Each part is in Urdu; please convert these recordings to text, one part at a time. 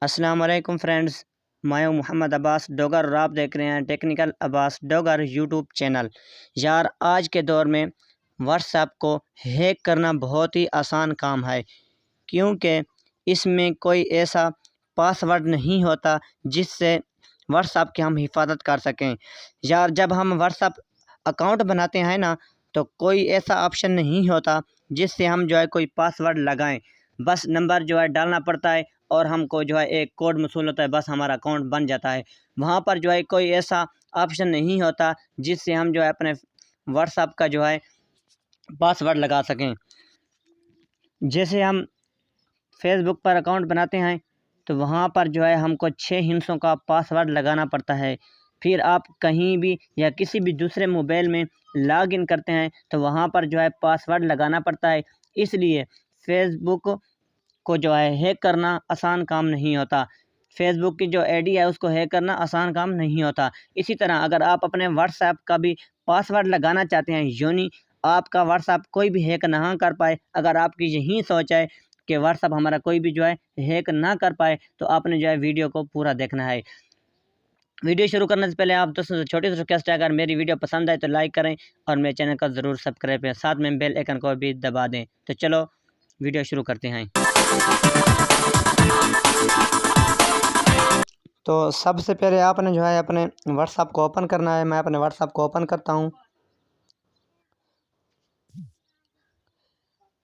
السلام علیکم فرینڈز، میں ہوں محمد عباس ڈوگر اور آپ دیکھ رہے ہیں ٹیکنیکل عباس ڈوگر یوٹیوب چینل۔ یار آج کے دور میں واٹس ایپ کو ہیک کرنا بہت ہی آسان کام ہے، کیونکہ اس میں کوئی ایسا پاس ورڈ نہیں ہوتا جس سے واٹس ایپ کی ہم حفاظت کر سکیں۔ یار جب ہم واٹس ایپ اکاؤنٹ بناتے ہیں نا، تو کوئی ایسا آپشن نہیں ہوتا جس سے ہم کوئی پاس ورڈ لگائیں۔ بس نمبر ڈالنا پڑتا ہے اور ہم کو ایک کوڈ موصول ہوتا ہے، بس ہمارا اکاؤنٹ بن جاتا ہے۔ وہاں پر کوئی ایسا آپشن نہیں ہوتا جس سے ہم اپنے واٹس ایپ کا پاس ورڈ لگا سکیں۔ جیسے ہم فیس بک پر اکاؤنٹ بناتے ہیں تو وہاں پر ہم کو 6 ہندسوں کا پاس ورڈ لگانا پڑتا ہے۔ پھر آپ کہیں بھی یا کسی بھی دوسرے موبائل میں لاگ ان کرتے ہیں تو وہاں پر پاس ورڈ لگانا پڑتا ہے۔ اس لیے فیس بک کو ہیک کرنا آسان کام نہیں ہوتا۔ فیس بک کی آئی ڈی ہے اس کو ہیک کرنا آسان کام نہیں ہوتا۔ اسی طرح اگر آپ اپنے واٹس ایپ کا بھی پاس ورڈ لگانا چاہتے ہیں، یعنی آپ کا واٹس ایپ کوئی بھی ہیک نہ کر پائے، اگر آپ کی یہی سوچ ہے کہ واٹس ایپ ہمارا کوئی بھی ہیک نہ کر پائے، تو آپ نے ویڈیو کو پورا دیکھنا ہے۔ ویڈیو شروع کرنے سے پہلے آپ دوستوں سے چھوٹی سی ریکویسٹ ہے، اگر میری ویڈیو پسند آئے تو لائک کریں اور میرے چینل کو ضرور سبسکرائب کریں، ساتھ میں بیل آئیکن کو بھی دبا دیں۔ تو چلو ویڈیو شروع کرتے ہیں۔ تو سب سے پہلے آپ نے اپنے واٹس ایپ کو اوپن کرنا ہے۔ میں اپنے واٹس ایپ کو اوپن کرتا ہوں۔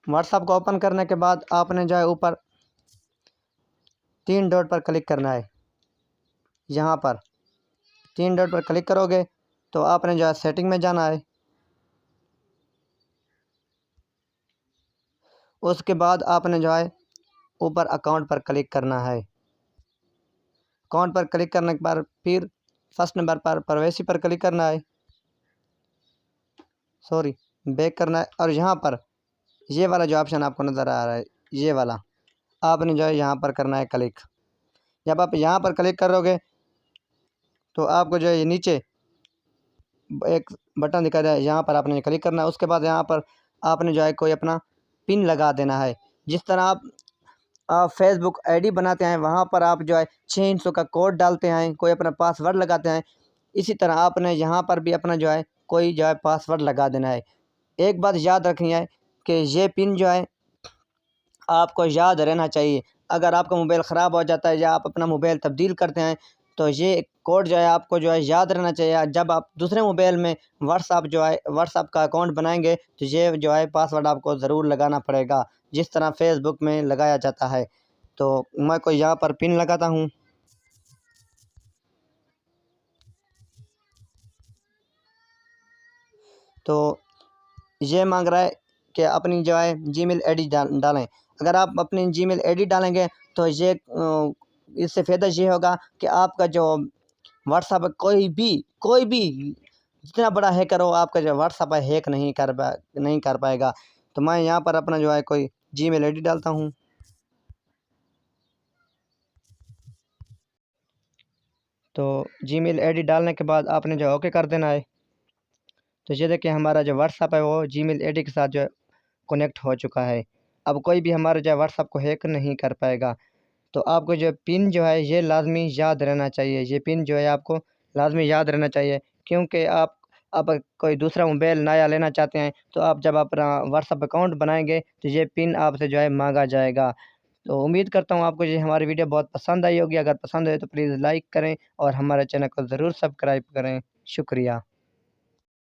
واٹس ایپ کو اوپن کرنے کے بعد آپ نے اوپر 3 ڈاٹ پر کلک کرنا ہے۔ یہاں پر 3 ڈاٹ پر کلک کرو گے تو آپ نے سیٹنگ میں جانا ہے۔ اس کے بعد آپ نے اوپر اکاؤنٹ پر کلک کرنا ہے۔ اکاؤنٹ پر کلک کرنے کے بعد پھر فرسٹ نمبر پر پرائیویسی پر کلک کرنا ہے، بیک کرنا ہے، اور یہاں پر یہ والا آپشن آپ کو نظر آ رہا ہے، یہ والا آپ نے یہاں پر کرنا ہے کلک۔ جب آپ یہاں پر کلک کرو گے تو آپ کو یہ نیچے ایک بٹن دکھا جائے، یہاں پر آپ نے کلک کرنا ہے۔ اس کے بعد یہاں پر آپ نے کوئی اپنا پن لگا دینا ہے۔ جس طرح آپ فیس بک آئی ڈی بناتے ہیں، وہاں پر آپ 6 ہندسوں کا کوڈ ڈالتے ہیں، کوئی اپنا پاس ورڈ لگاتے ہیں، اسی طرح آپ نے یہاں پر بھی اپنا کوئی پاس ورڈ لگا دینا ہے۔ ایک بات یاد رکھنی ہے کہ یہ پن آپ کو یاد رہنا چاہیے۔ اگر آپ کا موبائل خراب ہو جاتا ہے یا آپ اپنا موبائل تبدیل کرتے ہیں تو یہ کوڈ آپ کو یاد رہنا چاہیے۔ جب آپ دوسرے موبائل میں واٹس ایپ کا اکاؤنٹ بنائیں گے تو یہ پاس ورڈ آپ کو ضرور لگانا پڑے گا، جس طرح فیس بک میں لگایا جاتا ہے۔ تو میں کوئی یہاں پر پن لگاتا ہوں۔ تو یہ مانگ رہا ہے کہ اپنی جی میل آئی ڈی ڈالیں۔ اگر آپ اپنی جی میل آئی ڈی ڈالیں گے تو اس سے فائدہ یہ ہوگا کہ آپ کا واٹس ایپ کوئی بھی جتنا بڑا ہیکر ہو، آپ کا واٹس ایپ ہیک نہیں کر پائے گا۔ تو میں یہاں پر اپنا کوئی جی میل آئی ڈی ڈالتا ہوں۔ تو جی میل آئی ڈی ڈالنے کے بعد آپ نے اوکے کر دینا ہے۔ تو یہ دیکھیں ہمارا واٹس ایپ ہے وہ جی میل آئی ڈی کے ساتھ کنیکٹ ہو چکا ہے۔ اب کوئی بھی ہمارا واٹس ایپ کو ہیک نہیں کر پائے گا۔ تو آپ کو پن یہ لازمی یاد رہنا چاہیے۔ یہ پن آپ کو لازمی یاد رہنا چاہیے، کیونکہ آپ کوئی دوسرا موبائل نیا لینا چاہتے ہیں تو آپ جب اپنا واٹس ایپ اکاؤنٹ بنائیں گے تو یہ پن آپ سے مانگا جائے گا۔ تو امید کرتا ہوں آپ کو ہماری ویڈیو بہت پسند آئی ہوگی۔ اگر پسند آئے تو پلیز لائک کریں اور ہمارے چینل کو ضرور سبسکرائب کریں۔ شکریہ۔